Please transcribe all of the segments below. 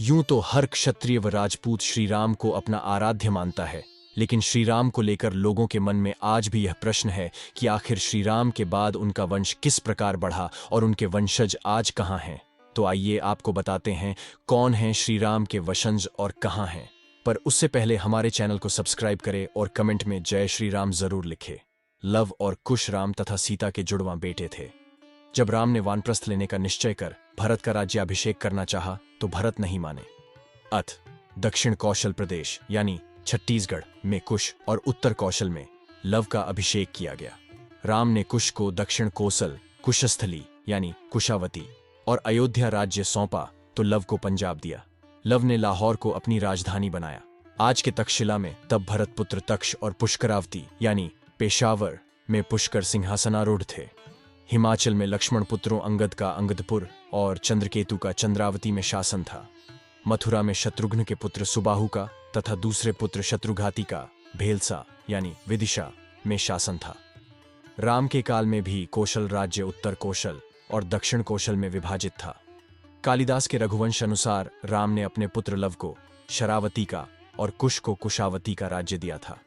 यूं तो हर क्षत्रिय व राजपूत श्री राम को अपना आराध्य मानता है, लेकिन श्री राम को लेकर लोगों के मन में आज भी यह प्रश्न है कि आखिर श्री राम के बाद उनका वंश किस प्रकार बढ़ा और उनके वंशज आज कहाँ हैं। तो आइए आपको बताते हैं कौन हैं श्री राम के वंशज और कहाँ हैं। पर उससे पहले हमारे चैनल को सब्सक्राइब करें और कमेंट में जय श्री राम जरूर लिखें। लव और कुश राम तथा सीता के जुड़वां बेटे थे। जब राम ने वानप्रस्थ लेने का निश्चय कर भरत का राज्याभिषेक करना चाहा तो भरत नहीं माने। अथ दक्षिण कौशल प्रदेश यानी छत्तीसगढ़ में कुश और उत्तर कौशल में लव का अभिषेक किया गया। राम ने कुश को दक्षिण कोसल कुशस्थली यानी कुशावती और अयोध्या राज्य सौंपा तो लव को पंजाब दिया। लव ने लाहौर को अपनी राजधानी बनाया। आज के तक्षशिला में तब भरत पुत्र तक्ष और पुष्करावती यानी पेशावर में पुष्कर सिंहासनारूढ़ थे। हिमाचल में लक्ष्मण पुत्रों अंगद का अंगदपुर और चंद्रकेतु का चंद्रावती में शासन था। मथुरा में शत्रुघ्न के पुत्र सुबाहु का तथा दूसरे पुत्र शत्रुघाती का भेलसा यानी विदिशा में शासन था। राम के काल में भी कौशल राज्य उत्तर कौशल और दक्षिण कौशल में विभाजित था। कालिदास के रघुवंश अनुसार राम ने अपने पुत्र लव को शरावती का और कुश को कुशावती का राज्य दिया था।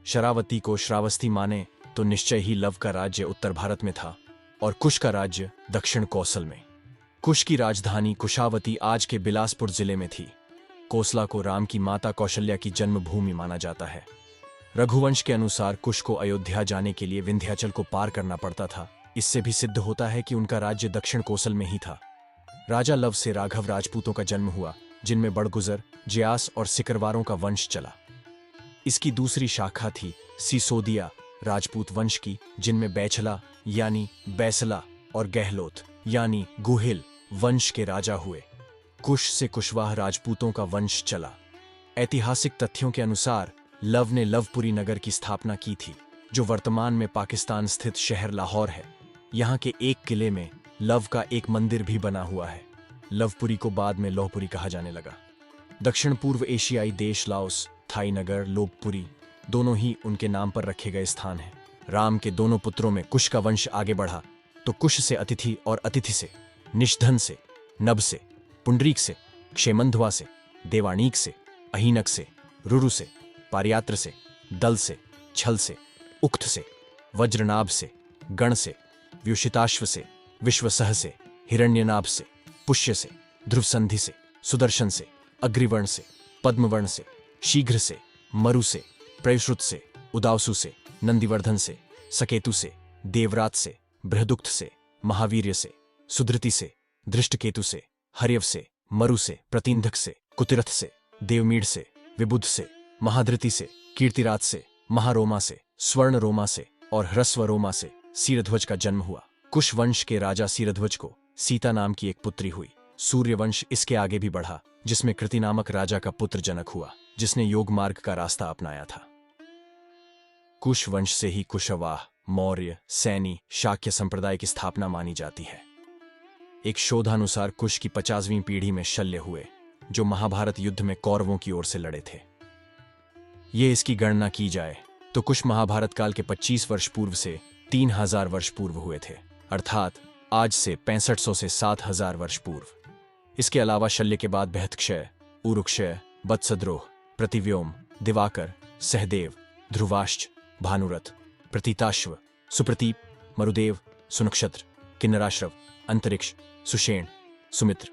शरावती को श्रावस्ती माने तो निश्चय ही लव का राज्य उत्तर भारत में था और कुश का राज्य दक्षिण कौशल में। कुश की राजधानी कुशावती आज के बिलासपुर जिले में थी। कोसला को राम की माता कौशल्या की जन्मभूमि माना जाता है। रघुवंश के अनुसार कुश को अयोध्या जाने के लिए विंध्याचल को पार करना पड़ता था। इससे भी सिद्ध होता है कि उनका राज्य दक्षिण कौशल में ही था। राजा लव से राघव राजपूतों का जन्म हुआ, जिनमें बड़गुजर, जयास और सिकरवारों का वंश चला। इसकी दूसरी शाखा थी सिसोदिया राजपूत वंश की, जिनमें बैछला यानी बैसला और गहलोत यानी गुहिल वंश के राजा हुए। कुश से कुशवाह राजपूतों का वंश चला। ऐतिहासिक तथ्यों के अनुसार लव ने लवपुरी नगर की स्थापना की थी, जो वर्तमान में पाकिस्तान स्थित शहर लाहौर है। यहाँ के एक किले में लव का एक मंदिर भी बना हुआ है। लवपुरी को बाद में लौहपुरी कहा जाने लगा। दक्षिण पूर्व एशियाई देश लाओस, थाई नगर, लोपपुरी दोनों ही उनके नाम पर रखे गए स्थान हैं। राम के दोनों पुत्रों में कुश का वंश आगे बढ़ा तो कुश से अतिथि और अतिथि से, निषधन से, नभ से, पुंडरीक से, क्षेमंध्वा से, देवाणीक से, अहीनक से, रुरु से, पारियात्र से, दल से, छल से, उक्त से, वज्रनाभ से, गण से, व्युषिताश्व से, विश्वसह से, हिरण्यनाभ से, पुष्य से, ध्रुवसंधि से, सुदर्शन से, अग्रिवर्ण से, पद्मवर्ण से, शीघ्र से, मरु से, प्रयुश्रुत से, उदावसु से, नंदिवर्धन से, सकेतु से, देवरात से, बृहदुक्त से, महावीर्य से, सुधृति से, दृष्टकेतु से, हर्यव से, मरु से, प्रतींधक से, कुतिरथ से, देवमीढ़ से, विबुध से, महाधृति से, कीर्तिरात से, महारोमा से, स्वर्ण रोमा से और ह्रस्व रोमा से सीरध्वज का जन्म हुआ। कुश वंश के राजा सीरध्वज को सीता नाम की एक पुत्री हुई। सूर्यवंश इसके आगे भी बढ़ा, जिसमें कृति नामक राजा का पुत्र जनक हुआ, जिसने योग मार्ग का रास्ता अपनाया था। कुश वंश से ही कुशवाह, मौर्य, सैनी, शाक्य संप्रदाय की स्थापना मानी जाती है। एक शोधानुसार कुश की 50वीं पीढ़ी में शल्य हुए, जो महाभारत युद्ध में कौरवों की ओर से लड़े थे। ये इसकी गणना की जाए तो कुश महाभारत काल के 25 वर्ष पूर्व से 3000 वर्ष पूर्व हुए थे, अर्थात आज से 6500 से 7000 वर्ष पूर्व। इसके अलावा शल्य के बाद बृहत्क्षय, उरुक्षय, वत्सद्रोह, प्रतिव्योम, दिवाकर, सहदेव, ध्रुवाश्च, भानुरथ, प्रतीताश्व, सुप्रतीप, मरुदेव, सुनक्षत्र, किन्नराश्रव, अंतरिक्ष, सुषेण, सुमित्र,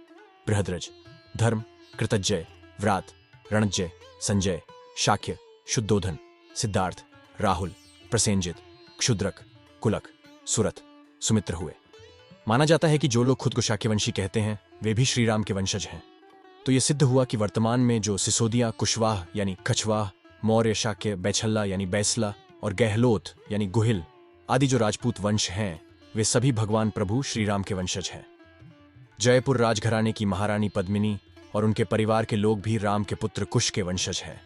बृहद्रज, धर्म, कृतज्जय, व्रात, रणज्जय, संजय, शाक्य, शुद्धोधन, सिद्धार्थ, राहुल, प्रसेनजित, क्षुद्रक, कुलक, सुरथ, सुमित्र हुए। माना जाता है कि जो लोग खुद को शाक्यवंशी कहते हैं वे भी श्रीराम के वंशज हैं। तो यह सिद्ध हुआ कि वर्तमान में जो सिसोदिया, कुशवाह यानी कछवाह, मौर्य, शाक्य, बैछल्ला यानी बैसला और गहलोत यानी गुहिल आदि जो राजपूत वंश हैं, वे सभी भगवान प्रभु श्रीराम के वंशज हैं। जयपुर राजघराने की महारानी पद्मिनी और उनके परिवार के लोग भी राम के पुत्र कुश के वंशज हैं।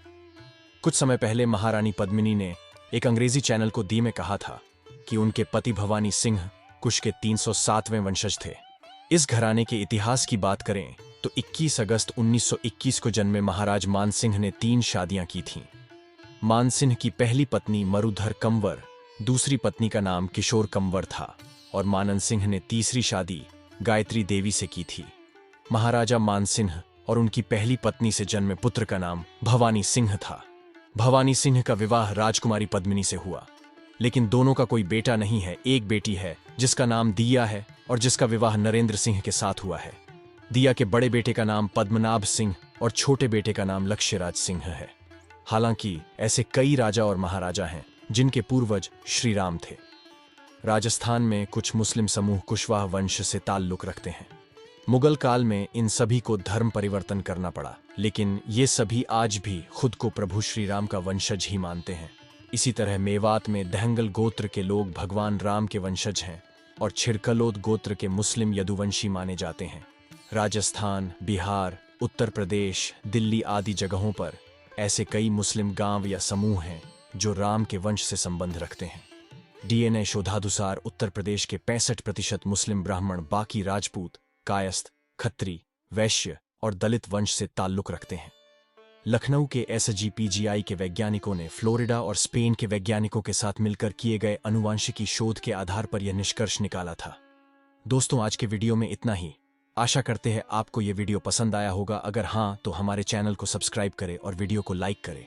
कुछ समय पहले महारानी पद्मिनी ने एक अंग्रेजी चैनल को दी में कहा था कि उनके पति भवानी सिंह कुश के 307वें वंशज थे। इस घराने के इतिहास की बात करें तो 21 अगस्त 1921 को जन्मे महाराज मानसिंह ने 3 शादियां की थीं। मानसिंह की पहली पत्नी मरुधर कंवर, दूसरी पत्नी का नाम किशोर कंवर था और मानन सिंह ने तीसरी शादी गायत्री देवी से की थी। महाराजा मानसिंह और उनकी पहली पत्नी से जन्मे पुत्र का नाम भवानी सिंह था। भवानी सिंह का विवाह राजकुमारी पद्मिनी से हुआ, लेकिन दोनों का कोई बेटा नहीं है। एक बेटी है जिसका नाम दिया है और जिसका विवाह नरेंद्र सिंह के साथ हुआ है। दिया के बड़े बेटे का नाम पद्मनाभ सिंह और छोटे बेटे का नाम लक्ष्यराज सिंह है। हालांकि ऐसे कई राजा और महाराजा हैं जिनके पूर्वज श्री राम थे। राजस्थान में कुछ मुस्लिम समूह कुशवाहा वंश से ताल्लुक रखते हैं। मुगल काल में इन सभी को धर्म परिवर्तन करना पड़ा, लेकिन ये सभी आज भी खुद को प्रभु श्री राम का वंशज ही मानते हैं। इसी तरह मेवात में दहंगल गोत्र के लोग भगवान राम के वंशज हैं और छिड़कलोद गोत्र के मुस्लिम यदुवंशी माने जाते हैं। राजस्थान, बिहार, उत्तर प्रदेश, दिल्ली आदि जगहों पर ऐसे कई मुस्लिम गांव या समूह हैं जो राम के वंश से संबंध रखते हैं। डीएनए शोधानुसार उत्तर प्रदेश के 65% मुस्लिम ब्राह्मण बाकी राजपूत, कायस्थ, खत्री, वैश्य और दलित वंश से ताल्लुक रखते हैं। लखनऊ के एसजीपीजीआई के वैज्ञानिकों ने फ्लोरिडा और स्पेन के वैज्ञानिकों के साथ मिलकर किए गए आनुवांशिकी शोध के आधार पर यह निष्कर्ष निकाला था। दोस्तों, आज के वीडियो में इतना ही। आशा करते हैं आपको यह वीडियो पसंद आया होगा। अगर हाँ, तो हमारे चैनल को सब्सक्राइब करें और वीडियो को लाइक करें।